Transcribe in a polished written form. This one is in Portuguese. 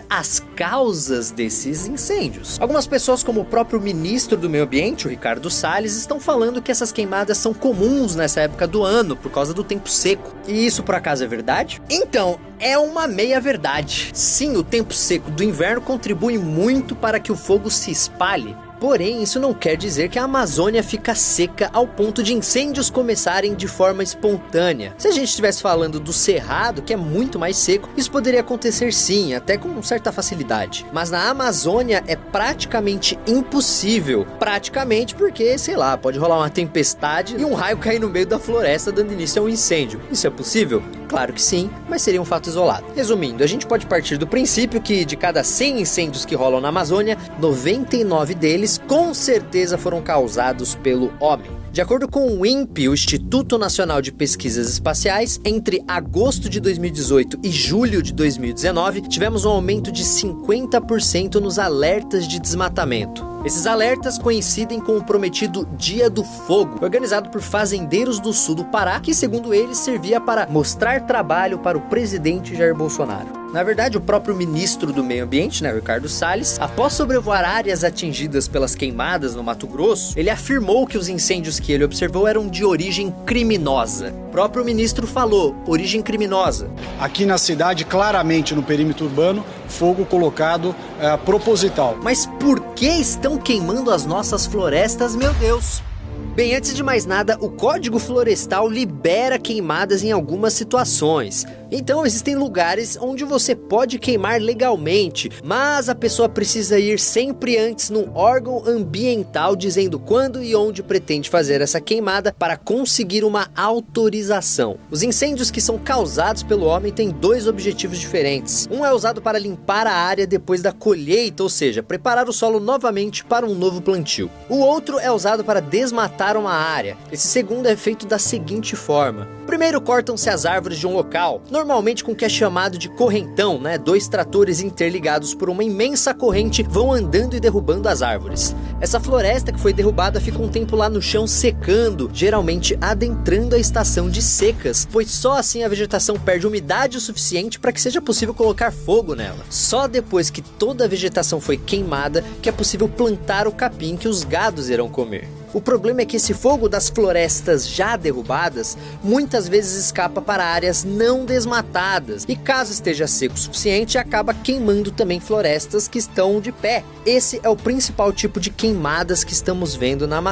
as causas desses incêndios. Algumas pessoas, como o próprio ministro do Meio Ambiente, o Ricardo Salles, estão falando que essas queimadas são comuns nessa época do ano, por causa do tempo seco. E isso por acaso é verdade? Então, é uma meia-verdade. Sim, o tempo seco do inverno contribui muito para que o fogo se espalhe. Porém, isso não quer dizer que a Amazônia fica seca ao ponto de incêndios começarem de forma espontânea. Se a gente estivesse falando do Cerrado, que é muito mais seco, isso poderia acontecer sim, até com certa facilidade. Mas na Amazônia é praticamente impossível. Praticamente porque, sei lá, pode rolar uma tempestade e um raio cair no meio da floresta dando início a um incêndio. Isso é possível? Claro que sim, mas seria um fato isolado. Resumindo, a gente pode partir do princípio que de cada 100 incêndios que rolam na Amazônia, 99 deles com certeza foram causados pelo homem. De acordo com o INPE, o Instituto Nacional de Pesquisas Espaciais, entre agosto de 2018 e julho de 2019, tivemos um aumento de 50% nos alertas de desmatamento. Esses alertas coincidem com o prometido Dia do Fogo, organizado por fazendeiros do sul do Pará, que segundo eles servia para mostrar trabalho para o presidente Jair Bolsonaro. Na verdade, o próprio ministro do Meio Ambiente, Ricardo Salles, após sobrevoar áreas atingidas pelas queimadas no Mato Grosso, ele afirmou que os incêndios que ele observou eram de origem criminosa. O próprio ministro falou, origem criminosa. Aqui na cidade, claramente no perímetro urbano, fogo colocado proposital. Mas por que estão queimando as nossas florestas, meu Deus? Bem, antes de mais nada, o Código Florestal libera queimadas em algumas situações. Então existem lugares onde você pode queimar legalmente, mas a pessoa precisa ir sempre antes num órgão ambiental dizendo quando e onde pretende fazer essa queimada para conseguir uma autorização. Os incêndios que são causados pelo homem têm dois objetivos diferentes. Um é usado para limpar a área depois da colheita, ou seja, preparar o solo novamente para um novo plantio. O outro é usado para desmatar uma área. Esse segundo é feito da seguinte forma. Primeiro cortam-se as árvores de um local, normalmente com o que é chamado de correntão, Dois tratores interligados por uma imensa corrente vão andando e derrubando as árvores. Essa floresta que foi derrubada fica um tempo lá no chão secando, geralmente adentrando a estação de secas, pois só assim a vegetação perde umidade o suficiente para que seja possível colocar fogo nela. Só depois que toda a vegetação foi queimada que é possível plantar o capim que os gados irão comer. O problema é que esse fogo das florestas já derrubadas muitas vezes escapa para áreas não desmatadas e caso esteja seco o suficiente acaba queimando também florestas que estão de pé. Esse é o principal tipo de queimadas que estamos vendo na Amazônia.